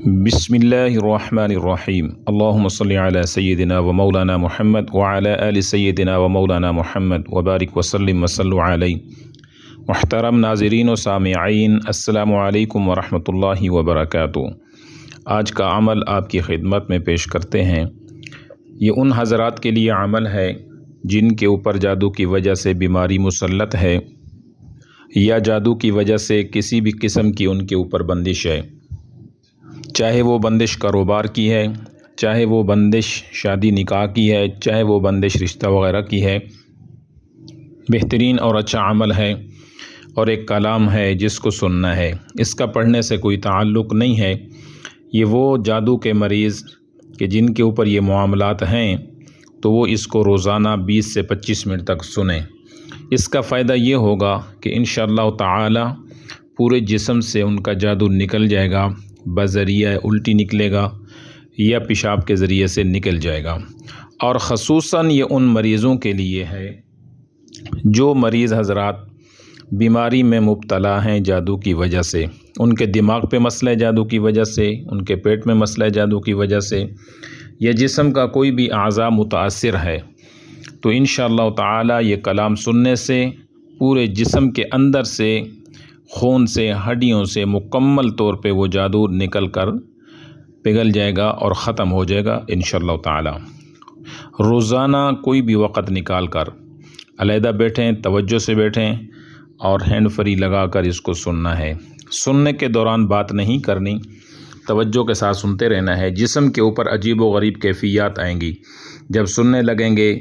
بسم اللہ الرحمن الرحیم اللہم صلی علی سیدنا و مولانا محمد وعلی آل سیدنا و مولانا محمد وبارک وسلم وصلو علیہ۔ محترم ناظرین و سامعین، السلام علیکم ورحمۃ اللہ وبرکاتہ۔ آج کا عمل آپ کی خدمت میں پیش کرتے ہیں۔ یہ ان حضرات کے لیے عمل ہے جن کے اوپر جادو کی وجہ سے بیماری مسلط ہے یا جادو کی وجہ سے کسی بھی قسم کی ان کے اوپر بندش ہے، چاہے وہ بندش کاروبار کی ہے، چاہے وہ بندش شادی نکاح کی ہے، چاہے وہ بندش رشتہ وغیرہ کی ہے۔ بہترین اور اچھا عمل ہے اور ایک کلام ہے جس کو سننا ہے، اس کا پڑھنے سے کوئی تعلق نہیں ہے۔ یہ وہ جادو کے مریض کہ جن کے اوپر یہ معاملات ہیں تو وہ اس کو روزانہ 20 سے 25 منٹ تک سنیں۔ اس کا فائدہ یہ ہوگا کہ انشاءاللہ تعالی پورے جسم سے ان کا جادو نکل جائے گا، بذریعہ الٹی نکلے گا یا پیشاب کے ذریعے سے نکل جائے گا۔ اور خصوصاً یہ ان مریضوں کے لیے ہے جو مریض حضرات بیماری میں مبتلا ہیں جادو کی وجہ سے، ان کے دماغ پہ مسئلہ ہے جادو کی وجہ سے، ان کے پیٹ میں مسئلہ ہے جادو کی وجہ سے، یا جسم کا کوئی بھی اعضاء متاثر ہے، تو انشاءاللہ تعالی یہ کلام سننے سے پورے جسم کے اندر سے، خون سے، ہڈیوں سے مکمل طور پہ وہ جادو نکل کر پگھل جائے گا اور ختم ہو جائے گا انشاءاللہ تعالی۔ روزانہ کوئی بھی وقت نکال کر علیحدہ بیٹھیں، توجہ سے بیٹھیں اور ہینڈ فری لگا کر اس کو سننا ہے۔ سننے کے دوران بات نہیں کرنی، توجہ کے ساتھ سنتے رہنا ہے۔ جسم کے اوپر عجیب و غریب کیفیات آئیں گی، جب سننے لگیں گے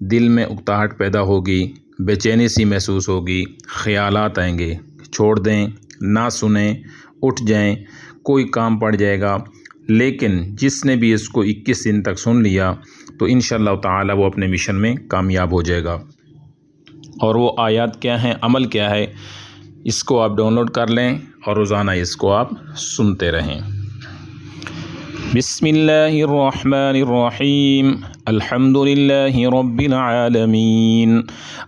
دل میں اکتاہٹ پیدا ہوگی، بے چینی سی محسوس ہوگی، خیالات آئیں گے، چھوڑ دیں، نہ سنیں، اٹھ جائیں، کوئی کام پڑ جائے گا۔ لیکن جس نے بھی اس کو 21 دن تک سن لیا تو انشاءاللہ تعالی وہ اپنے مشن میں کامیاب ہو جائے گا۔ اور وہ آیات کیا ہیں، عمل کیا ہے، اس کو آپ ڈاؤن لوڈ کر لیں اور روزانہ اس کو آپ سنتے رہیں۔ بسم اللہ الرحمن الرحیم، الحمد للہ رب العالمین،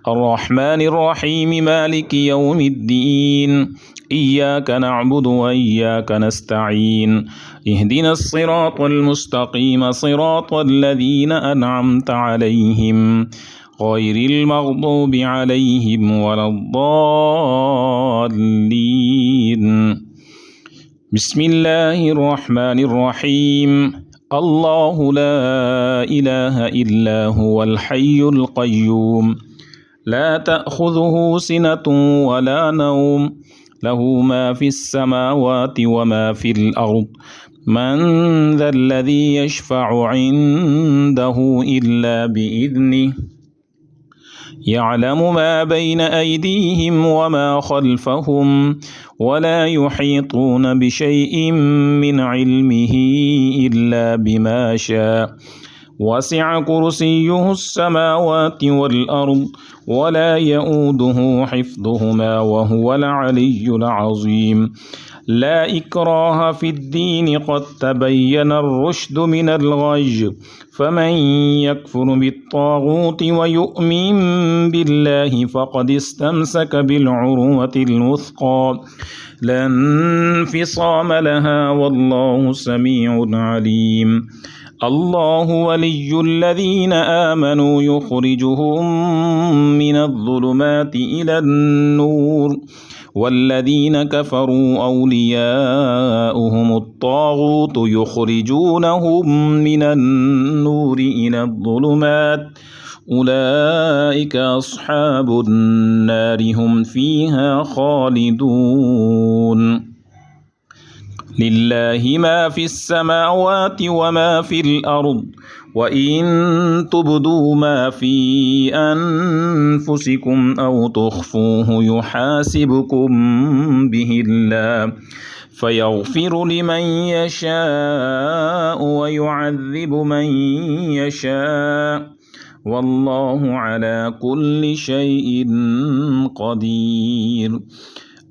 الرحمن الرحیم، مالک یوم الدین، ایاک نعبد و ایاک نستعین، اہدنا الصراط المستقیم، صراط الذین انعمت علیہم، غیر المغضوب علیہم ولا الضالین۔ بسم اللہ الرحمن الرحیم، اللہ لا الہ الا هو الحی القیوم، لا تأخذه سنة ولا نوم، له ما في السماوات وما في الأرض، من ذا الذي يشفع عنده إلا بإذنه، يعلم ما بين أيديهم وما خلفهم، ولا يحيطون بشيء من علمه إلا بما شاء، وسع كرسيه السماوات والأرض، ولا يؤوده حفظهما وهو العلي العظيم۔ لا إكراه في الدين، قد تبين الرشد من الغي، فمن يكفر بالطاغوت ويؤمن بالله فقد استمسك بالعروة الوثقى لا انفصام لها، والله سميع عليم۔ الله ولي الذين آمنوا يخرجهم من الظلمات إلى النور، والذين كفروا أولياؤهم الطاغوت يخرجونهم من النور إلى الظلمات، أولئك أصحاب النار هم فيها خالدون۔ للہ ما فی السماوات وما فی الارض، وَإِن تُبْدُوا مَا فِي أَنفُسِكُمْ أَوْ تُخْفُوهُ يُحَاسِبْكُم بِهِ اللَّهُ فَيَغْفِرُ لِمَن يَشَاءُ وَيُعَذِّبُ مَن يَشَاءُ، وَاللَّهُ عَلَى كُلِّ شَيْءٍ قَدِيرٌ۔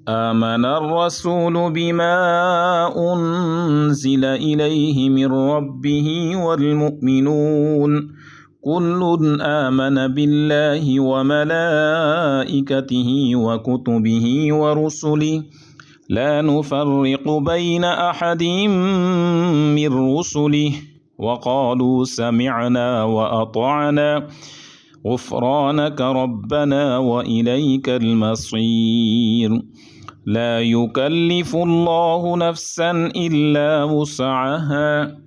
آمن الرسول بما أنزل إليه من ربه والمؤمنون كل آمن بالله وملائكته وكتبه ورسله لا نفرق بين أحد من رسله وقالوا سمعنا وأطعنا غفرانك ربنا وإليك المصير. لا يكلف الله نفسا إلا وسعها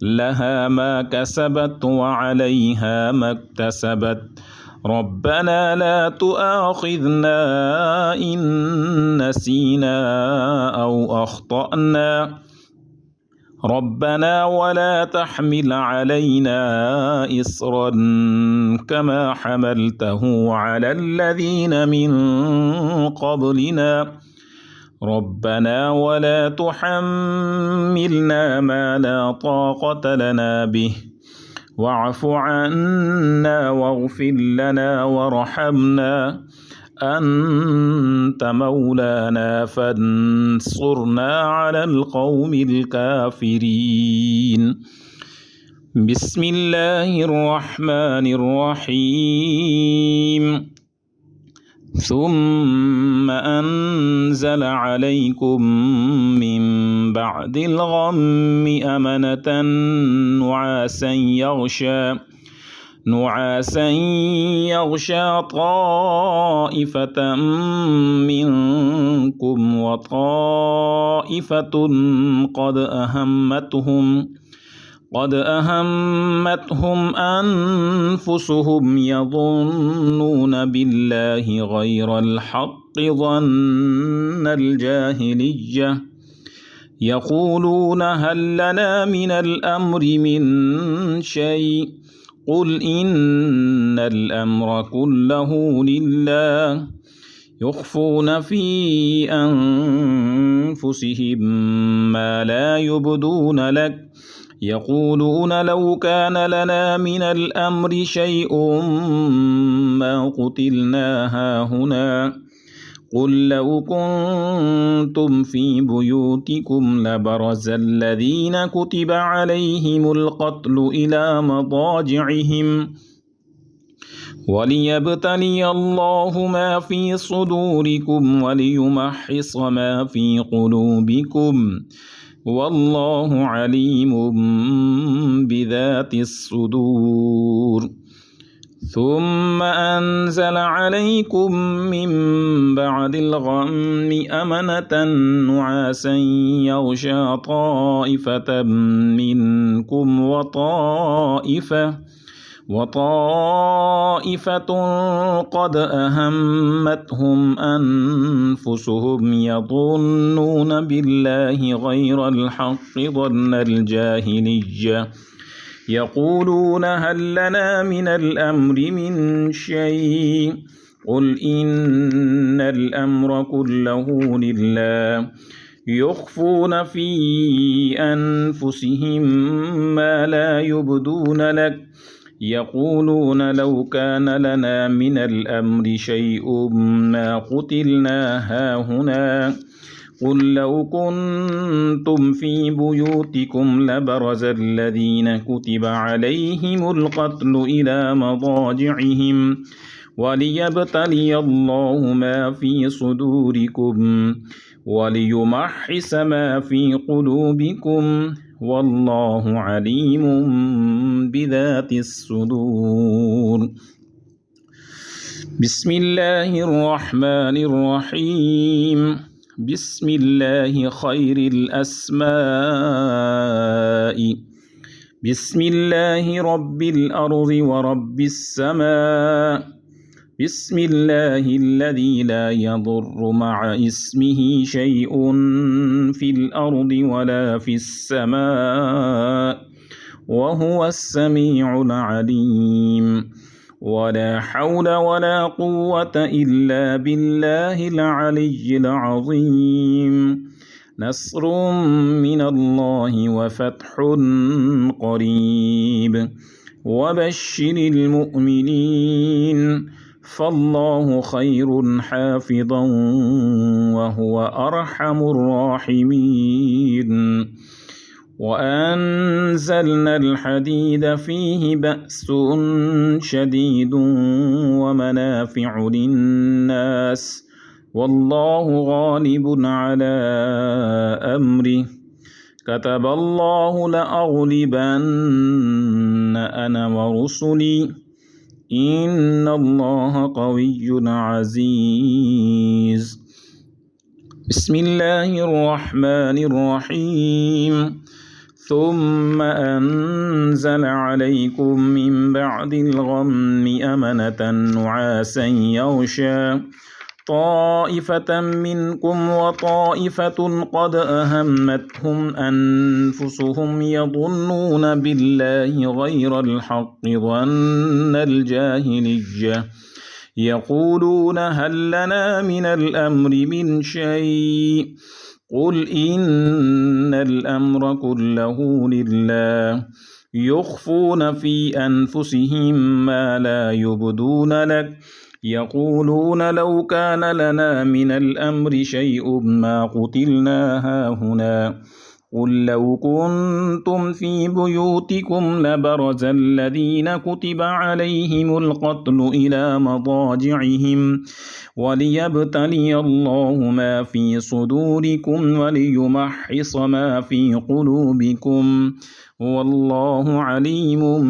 لها ما كسبت وعليها ما اكتسبت ربنا لا تؤاخذنا إن نسينا أو أخطأنا ربنا ولا تحمل علينا إصرا كما حملته على الذين من قبلنا ربنا ولا تحملنا ما لا طاقة لنا به واعف عنا واغفر لنا وارحمنا أنت مولانا فانصرنا على القوم الكافرين. بسم الله الرحمن الرحيم. ثم أنزل عليكم من بعد الغم أمنة نعاسا يغشى طائفة منكم وطائفة قد أهمتهم أنفسهم يظنون بالله غير الحق ظن الجاهلية يقولون هل لنا من الأمر من شيء قل إن الأمر كله لله يخفون في أنفسهم ما لا يبدون لك يقولون لو كان لنا من الأمر شيء ما قتلنا هاهنا قل لو كنتم في بيوتكم لبرز الذين كتب عليهم القتل إلى مضاجعهم وليبتلي الله ما في صدوركم وليمحص ما في قلوبكم والله عليم بذات الصدور. ثم أنزل عليكم من بعد الغم أمنة نعاسا يغشى طائفة منكم وطائفة قد أهمتهم أنفسهم يظنون بالله غير الحق ظن الجاهلية يقولون هل لنا من الأمر من شيء قل إن الأمر كله لله يخفون في أنفسهم ما لا يبدون لك يقولون لو كان لنا من الأمر شيء ما قتلنا هاهنا قل لو كنتم في بيوتكم لبرز الذين كتب عليهم القتل إلى مضاجعهم وليبتلي الله ما في صدوركم وليمحص ما في قلوبكم والله عليم بذات الصدور. بسم الله الرحمن الرحيم. بسم الله خير الأسماء بسم الله رب الأرض ورب السماء بسم الله الذي لا يضر مع اسمه شيء في الأرض ولا في السماء وهو السميع العليم ولا حول ولا قوة إلا بالله العلي العظيم. نصر من الله وفتح قريب وبشر المؤمنين فالله خير حافظا وهو أرحم الراحمين. وأنزلنا الحديد فيه بأس شديد ومنافع للناس والله غالب على أمره كتب الله لأغلبن أنا ورسلي إن الله قوي عزيز. بسم الله الرحمن الرحيم. ثم أنزل عليكم من بعد الغم أمنة نعاسا يغشى طائفة منكم وطائفة قد أهمتهم أنفسهم يظنون بالله غير الحق ظن الجاهلية يقولون هل لنا من الأمر من شيء قل إن الأمر كله لله يخفون في أنفسهم ما لا يبدون لك يقولون لو كان لنا من الأمر شيء ما قتلنا هاهنا قل لو كنتم في بيوتكم لبرز الذين كتب عليهم القتل إلى مضاجعهم وليبتلي الله ما في صدوركم وليمحص ما في قلوبكم والله عليم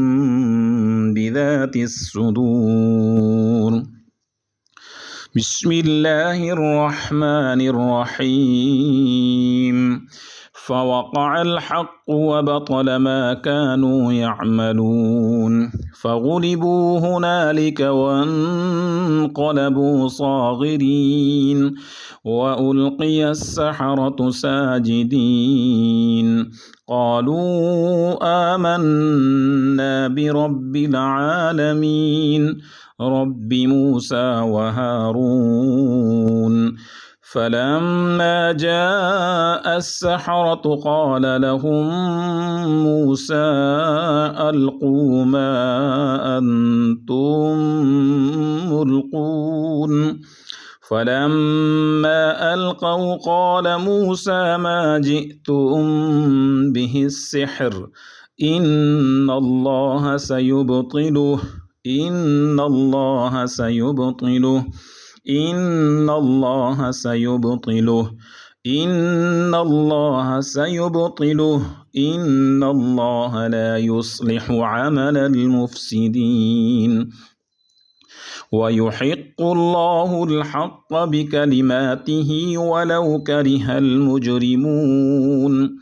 بذات الصدور. بسم الله الرحمن الرحيم. فوقع الحق وبطل ما كانوا يعملون فغلبوا هنالك وانقلبوا صاغرين وألقي السحرة ساجدين قالوا آمنا برب العالمين رب موسى وهارون. فلما جاء السحرة قال لهم موسى ألقوا ما أنتم ملقون فلما ألقوا قال موسى ما جئتم به السحر إن الله سيبطله إن الله سيبطله إن الله سيبطله إن الله سيبطله إن الله لا يصلح عمل المفسدين ويحق الله الحق بكلماته ولو كره المجرمون.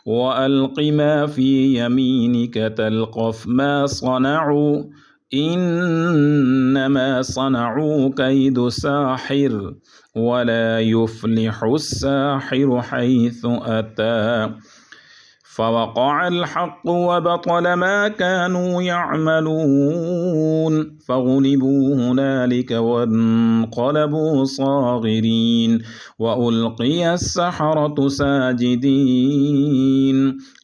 وألق ما في يمينك تلقف ما صنعوا إنما صنعوا كيد ساحر ولا يفلح الساحر حيث أتى. فوقع الحق وبطل ما كانوا يعملون فغلبوا هنالك وانقلبوا صاغرين وألقي السحرة ساجدين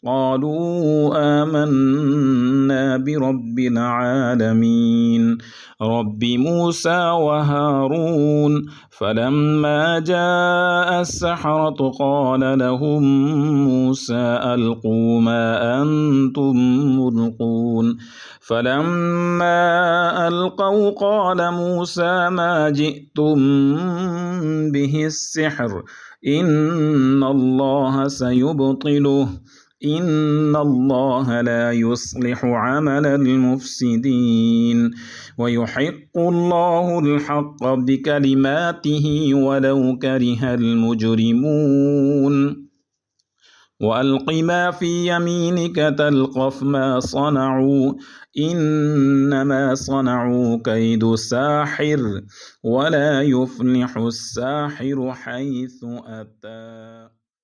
قالوا آمنا برب العالمين رب موسى وهارون. فلما جاء السحرة قال لهم موسى ألقوا ما أنتم ملقون فلما ألقوا قال موسى ما جئتم به السحر إن الله سيبطله إن الله لا يصلح عمل المفسدين ويحق الله الحق بكلماته ولو كره المجرمون. وألق ما في يمينك تلقف ما صنعوا إنما صنعوا كيد ساحر ولا يفلح الساحر حيث أتى.